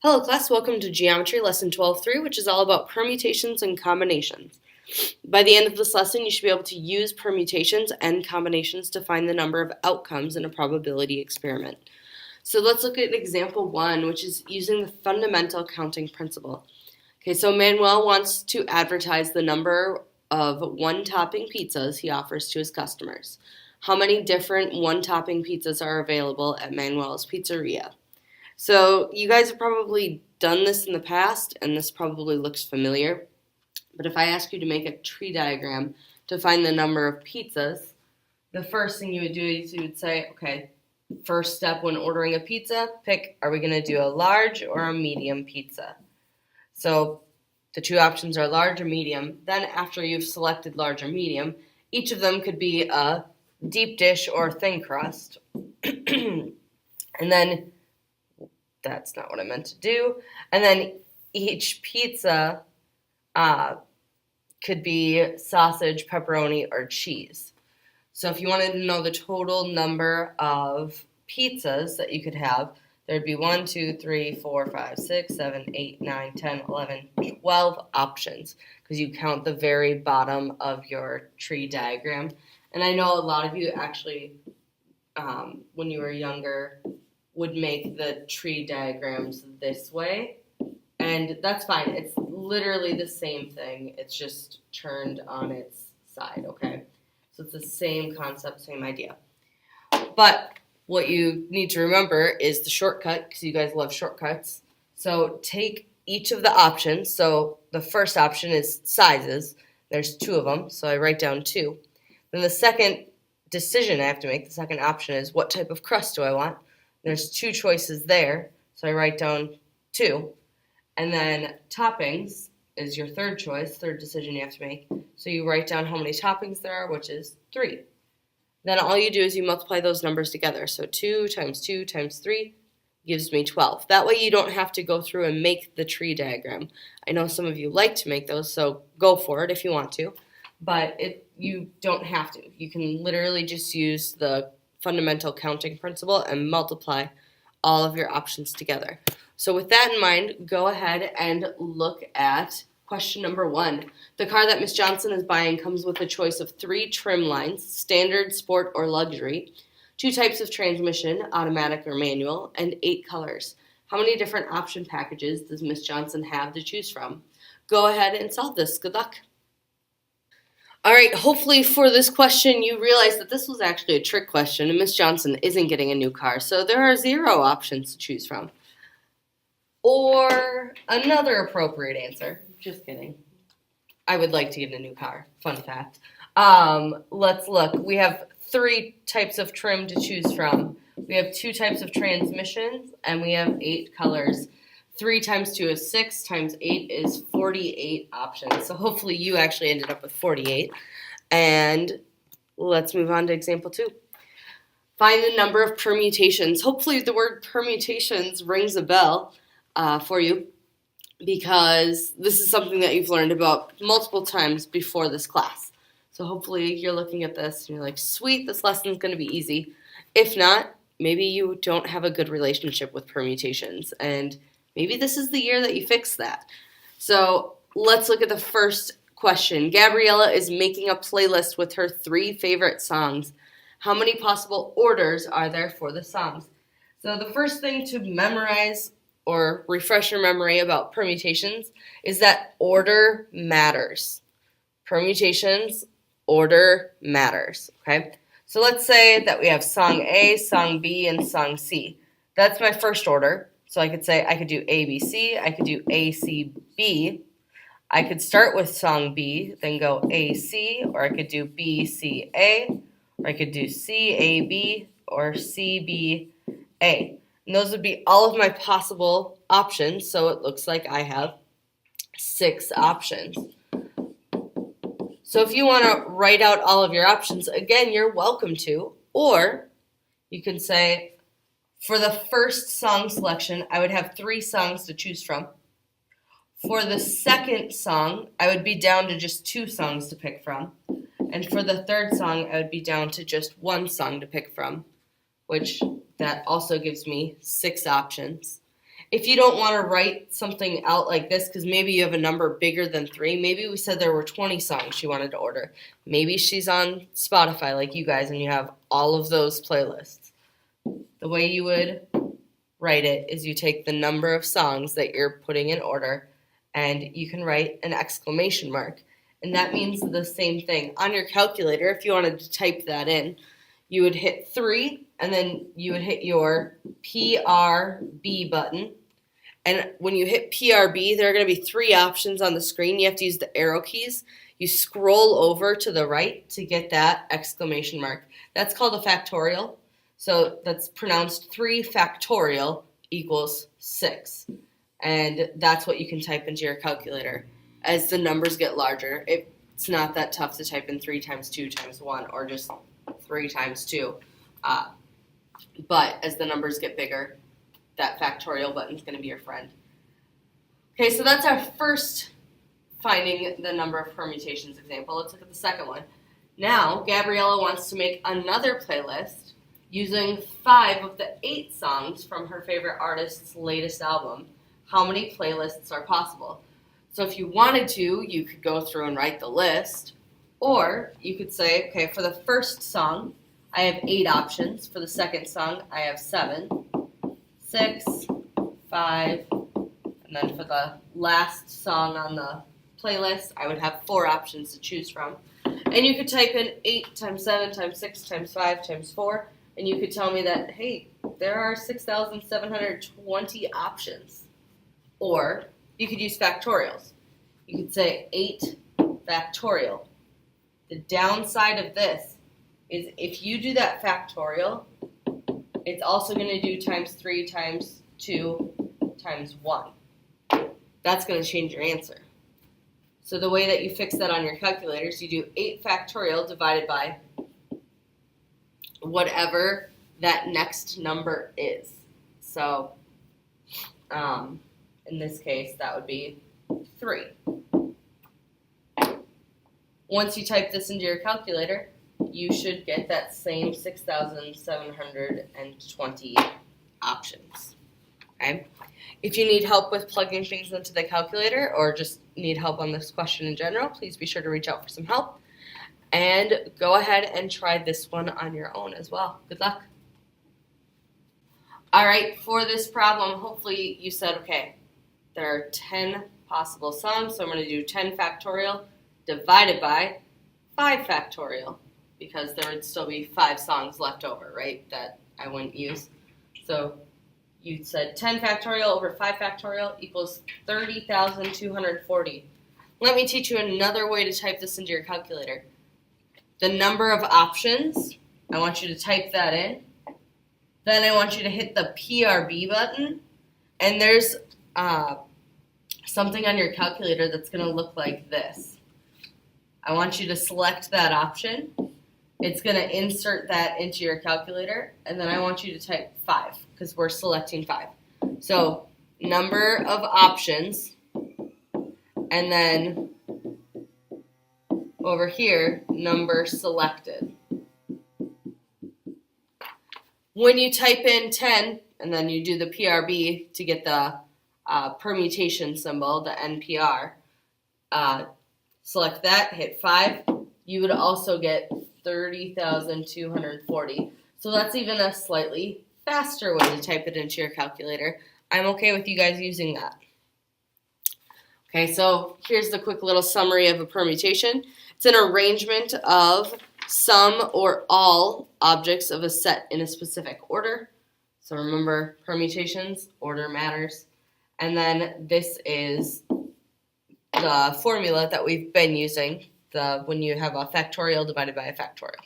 Hello class, welcome to Geometry Lesson 12.3, which is all about permutations and combinations. By the end of this lesson, you should be able to use permutations and combinations to find the number of outcomes in a probability experiment. So let's look at example 1, which is using the fundamental counting principle. Okay, so Manuel wants to advertise the number of one-topping pizzas he offers to his customers. How many different one-topping pizzas are available at Manuel's Pizzeria? So you guys have probably done this in the past, and this probably looks familiar. But if I ask you to make a tree diagram to find the number of pizzas, the first thing you would do is you would say, okay, first step when ordering a pizza, pick, are we going to do a large or a medium pizza? So the two options are large or medium. Then after you've selected large or medium, each of them could be a deep dish or thin crust. And then that's not what I meant to do. And then each pizza could be sausage, pepperoni, or cheese. So if you wanted to know the total number of pizzas that you could have, there'd be 1, 2, 3, 4, 5, 6, 7, 8, 9, 10, 11, 12 options because you count the very bottom of your tree diagram. And I know a lot of you actually, when you were younger, would make the tree diagrams this way, and that's fine. It's literally the same thing. It's just turned on its side, okay? So it's the same concept, same idea. But what you need to remember is the shortcut, because you guys love shortcuts. So take each of the options. So the first option is sizes. There's 2 of them, so I write down 2. Then the second decision I have to make, the second option is what type of crust do I want? There's 2 choices there, so I write down 2. And then toppings is your third choice, third decision you have to make. So you write down how many toppings there are, which is 3. Then all you do is you multiply those numbers together. So 2 times 2 times 3 gives me 12. That way you don't have to go through and make the tree diagram. I know some of you like to make those, so go for it if you want to. But you don't have to. You can literally just use the fundamental counting principle and multiply all of your options together. So with that in mind, go ahead and look at question number 1. The car that Miss Johnson is buying comes with a choice of 3 trim lines, standard, sport, or luxury, 2 types of transmission, automatic or manual, and 8 colors. How many different option packages does Miss Johnson have to choose from? Go ahead and solve this. Good luck. All right, hopefully for this question you realize that this was actually a trick question and Miss Johnson isn't getting a new car, so there are 0 options to choose from. Or another appropriate answer. Just kidding. I would like to get a new car. Fun fact. Let's look. We have 3 types of trim to choose from. We have 2 types of transmissions, and we have 8 colors. 3 times 2 is 6, times 8 is 48 options. So hopefully you actually ended up with 48. And let's move on to example 2. Find the number of permutations. Hopefully the word permutations rings a bell for you, because this is something that you've learned about multiple times before this class. So hopefully you're looking at this and you're like, sweet, this lesson's going to be easy. If not, maybe you don't have a good relationship with permutations, and maybe this is the year that you fix that. So let's look at the first question. Gabriella is making a playlist with her 3 favorite songs. How many possible orders are there for the songs? So the first thing to memorize or refresh your memory about permutations is that order matters. Permutations, order matters, okay? So let's say that we have song A, song B, and song C. That's my first order. So I could say I could do A, B, C, I could do A, C, B. I could start with song B, then go A, C, or I could do B, C, A, or I could do C, A, B, or C, B, A. And those would be all of my possible options, so it looks like I have 6 options. So if you want to write out all of your options, again, you're welcome to, or you can say, for the first song selection, I would have 3 songs to choose from. For the second song, I would be down to just 2 songs to pick from. And for the third song, I would be down to just 1 song to pick from, which that also gives me 6 options. if you don't want to write something out like this, because maybe you have a number bigger than 3, maybe we said there were 20 songs she wanted to order. Maybe she's on Spotify like you guys and you have all of those playlists. The way you would write it is you take the number of songs that you're putting in order and you can write an exclamation mark. And that means the same thing. On your calculator, if you wanted to type that in, you would hit 3 and then you would hit your PRB button. And when you hit PRB, there are going to be 3 options on the screen. You have to use the arrow keys. You scroll over to the right to get that exclamation mark. That's called a factorial. So that's pronounced 3 factorial equals 6. And that's what you can type into your calculator. As the numbers get larger, it's not that tough to type in 3 times 2 times 1 or just 3 times 2. But as the numbers get bigger, that factorial button is going to be your friend. Okay, so that's our first finding the number of permutations example. Let's look at the second one. Now, Gabriella wants to make another playlist using 5 of the 8 songs from her favorite artist's latest album. How many playlists are possible? So if you wanted to, you could go through and write the list, or you could say, okay, for the first song, I have 8 options. For the second song, I have 7, 6, 5, and then for the last song on the playlist, I would have 4 options to choose from. And you could type in 8 times 7 times 6 times 5 times 4, and you could tell me that, hey, there are 6,720 options. Or you could use factorials. You could say 8 factorial. The downside of this is if you do that factorial, it's also going to do times 3 times 2 times 1. That's going to change your answer. So the way that you fix that on your calculator is you do 8 factorial divided by whatever that next number is. So in this case, that would be 3. Once you type this into your calculator, you should get that same 6,720 options. Okay? If you need help with plugging things into the calculator or just need help on this question in general, please be sure to reach out for some help. And go ahead and try this one on your own as well. Good luck. All right, for this problem, hopefully you said, okay, there are 10 possible songs, so I'm going to do 10 factorial divided by 5 factorial, because there would still be 5 songs left over, right, that I wouldn't use. So you said 10 factorial over 5 factorial equals 30,240. Let me teach you another way to type this into your calculator. The number of options, I want you to type that in. Then I want you to hit the PRB button, and there's something on your calculator that's going to look like this. I want you to select that option. It's going to insert that into your calculator, and then I want you to type 5 because we're selecting 5. So number of options, and then over here, number selected. When you type in 10, and then you do the PRB to get the permutation symbol, the NPR, select that, hit 5, you would also get 30,240. So that's even a slightly faster way to type it into your calculator. I'm okay with you guys using that. Okay, so here's the quick little summary of a permutation. It's an arrangement of some or all objects of a set in a specific order. So remember, permutations, order matters. And then this is the formula that we've been using, when you have a factorial divided by a factorial.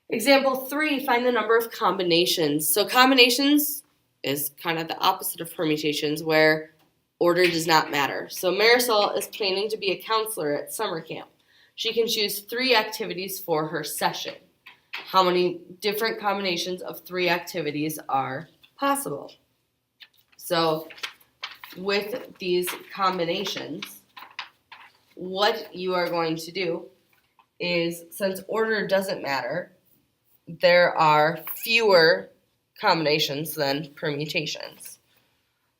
Example 3, find the number of combinations. So combinations is kind of the opposite of permutations, where order does not matter. So Marisol is planning to be a counselor at summer camp. She can choose 3 activities for her session. How many different combinations of 3 activities are possible? So with these combinations, what you are going to do is, since order doesn't matter, there are fewer combinations than permutations.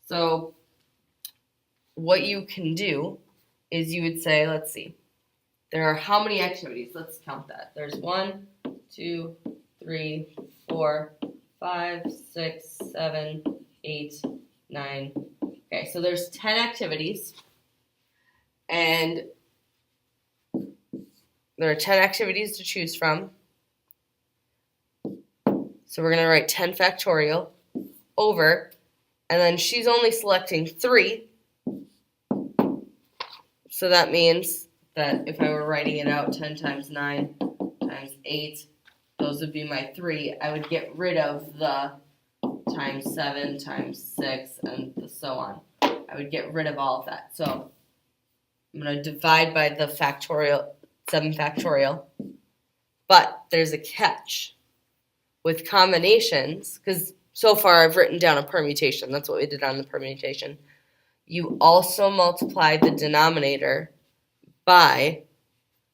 So what you can do is you would say, let's see, there are how many activities? Let's count that. There's 1, 2, 3, 4, 5, 6, 7, 8, 9. Okay, so there's 10 activities, and there are 10 activities to choose from. So we're going to write 10 factorial over, and then she's only selecting 3. So that means that if I were writing it out, 10 times 9 times 8, those would be my 3. I would get rid of the times 7 times 6 and so on. I would get rid of all of that. So I'm going to divide by the factorial, 7 factorial. But there's a catch. With combinations, because so far I've written down a permutation. That's what we did on the permutation. You also multiply the denominator by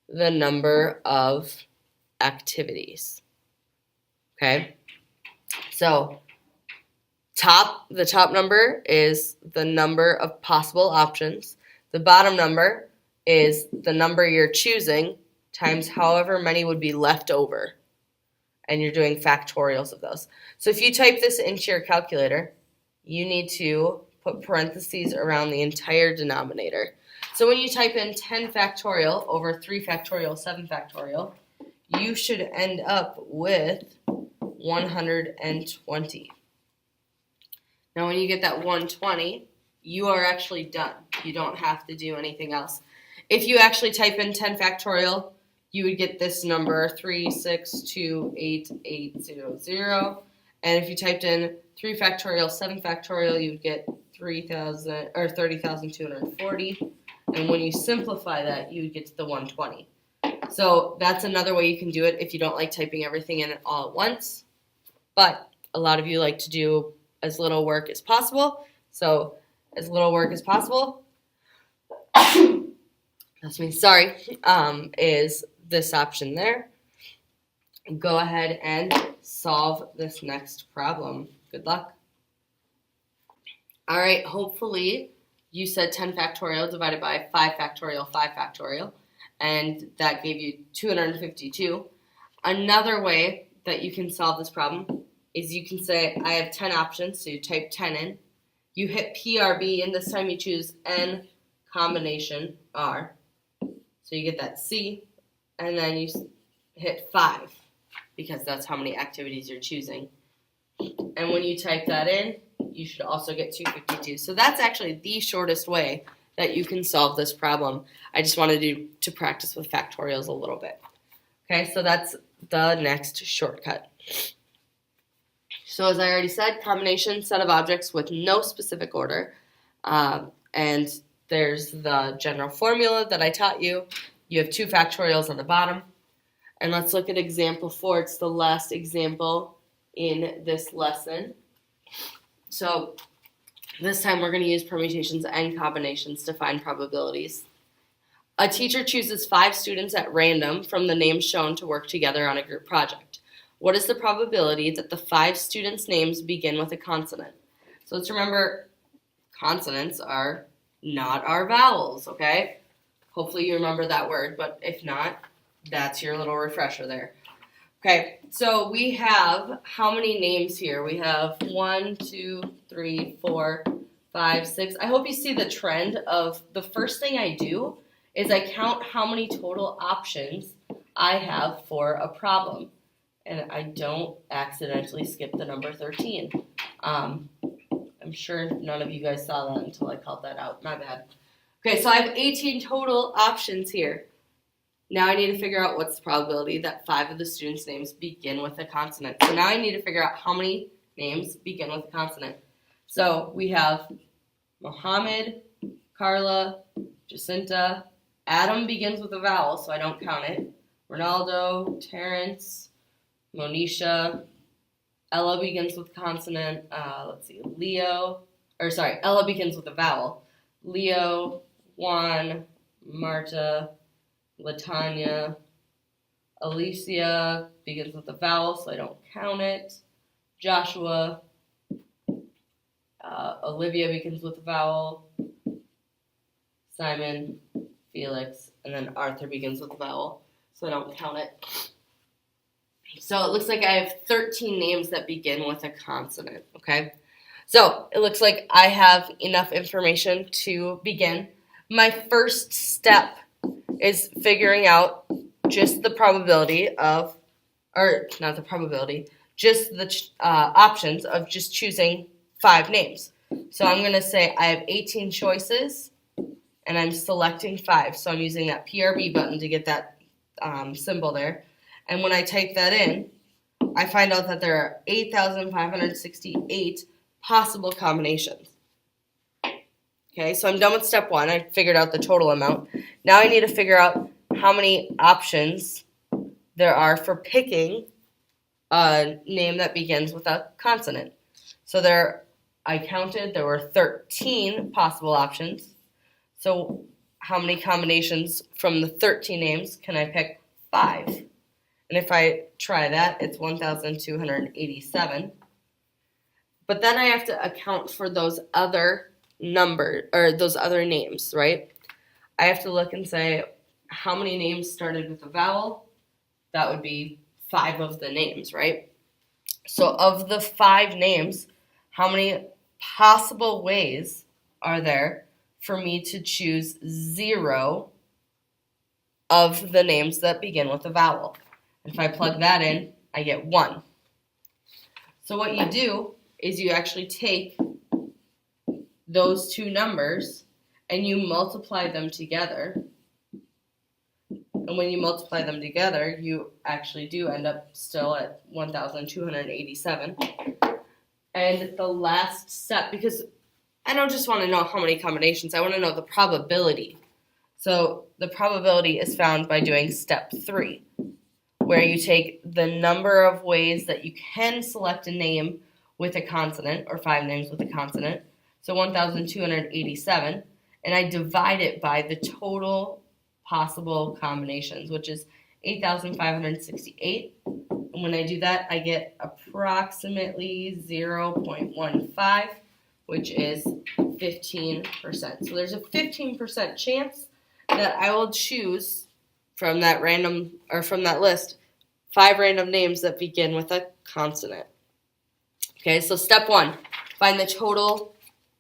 the number of activities. Okay? So the top number is the number of possible options. The bottom number is the number you're choosing times however many would be left over. And you're doing factorials of those. So if you type this into your calculator, you need to put parentheses around the entire denominator. So when you type in 10 factorial over 3 factorial, 7 factorial, you should end up with 120. Now when you get that 120, you are actually done. You don't have to do anything else. If you actually type in 10 factorial, you would get this number 3628800. And if you typed in 3 factorial, 7 factorial, you would get 3,000 or 30,240. And when you simplify that, you would get to the 120. So that's another way you can do it if you don't like typing everything in all at once. But a lot of you like to do as little work as possible. So as little work as possible, is this option there. Go ahead and solve this next problem. Good luck. All right, hopefully you said 10 factorial divided by 5 factorial, 5 factorial, and that gave you 252. Another way that you can solve this problem is you can say, I have 10 options, so you type 10 in. You hit PRB, and this time you choose N combination R. So you get that C, and then you hit 5, because that's how many activities you're choosing. And when you type that in, you should also get 252. So that's actually the shortest way that you can solve this problem. I just wanted you to practice with factorials a little bit. Okay, so that's the next shortcut. So as I already said, combination, set of objects with no specific order. And there's the general formula that I taught you. You have 2 factorials on the bottom. And let's look at example 4. It's the last example in this lesson. So this time we're going to use permutations and combinations to find probabilities. A teacher chooses 5 students at random from the names shown to work together on a group project. What is the probability that the 5 students' names begin with a consonant? So let's remember, consonants are not our vowels, okay? Hopefully you remember that word, but if not, that's your little refresher there. Okay, so we have how many names here? We have 1, 2, 3, 4, 5, 6. I hope you see the trend of the first thing I do is I count how many total options I have for a problem. And I don't accidentally skip the number 13. I'm sure none of you guys saw that until I called that out. My bad. Okay, so I have 18 total options here. Now I need to figure out what's the probability that 5 of the students' names begin with a consonant. So now I need to figure out how many names begin with a consonant. So we have Mohammed, Carla, Jacinta. Adam begins with a vowel, so I don't count it. Ronaldo, Terrence, Monisha. Ella begins with consonant. Let's see, Ella begins with a vowel. Leo, Juan, Marta, Latanya. Alicia begins with a vowel, so I don't count it. Joshua, Olivia begins with a vowel. Simon, Felix, and then Arthur begins with a vowel, so I don't count it. So it looks like I have 13 names that begin with a consonant, okay? So it looks like I have enough information to begin. My first step is figuring out just the probability of, or not the probability, just the options of just choosing 5 names. So I'm going to say I have 18 choices, and I'm selecting 5. So I'm using that PRB button to get that symbol there. And when I type that in, I find out that there are 8,568 possible combinations. Okay, so I'm done with step 1. I figured out the total amount. Now I need to figure out how many options there are for picking a name that begins with a consonant. So I counted, there were 13 possible options. So how many combinations from the 13 names can I pick? 5. And if I try that, it's 1,287. But then I have to account for those other those other names, right? I have to look and say how many names started with a vowel. That would be 5 of the names, right? So of the 5 names, how many possible ways are there for me to choose 0 of the names that begin with a vowel? If I plug that in, I get 1. So what you do is you actually take those 2 numbers and you multiply them together. And when you multiply them together, you actually do end up still at 1,287. And the last step, because I don't just want to know how many combinations, I want to know the probability. So the probability is found by doing step 3, where you take the number of ways that you can select a name with a consonant, or 5 names with a consonant, so 1,287, and I divide it by the total possible combinations, which is 8,568. And when I do that, I get approximately 0.15, which is 15%. So there's a 15% chance that I will choose from that list 5 random names that begin with a consonant. Okay, so step 1, find the total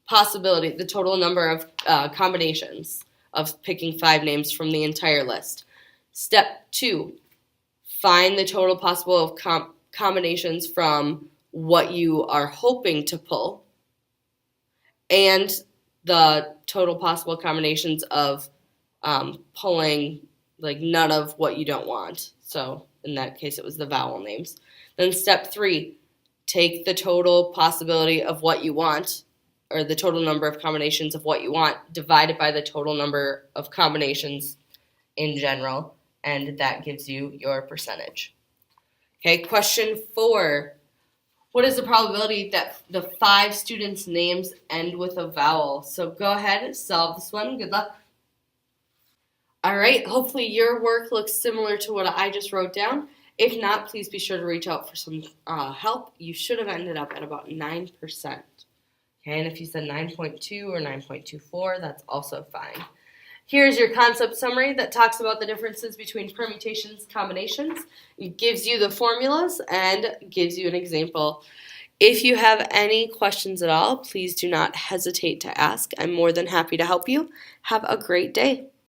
possibility, the total number of combinations of picking 5 names from the entire list. Step 2, find the total possible of combinations from what you are hoping to pull, and the total possible combinations of pulling like none of what you don't want. So in that case, it was the vowel names. Then step 3, take the total possibility of what you want, or the total number of combinations of what you want, divided by the total number of combinations in general, and that gives you your percentage. Okay, question 4. What is the probability that the 5 students' names end with a vowel? So go ahead and solve this one. Good luck. All right, hopefully your work looks similar to what I just wrote down. If not, please be sure to reach out for some help. You should have ended up at about 9%. Okay, and if you said 9.2 or 9.24, that's also fine. Here's your concept summary that talks about the differences between permutations, combinations. It gives you the formulas and gives you an example. If you have any questions at all, please do not hesitate to ask. I'm more than happy to help you. Have a great day.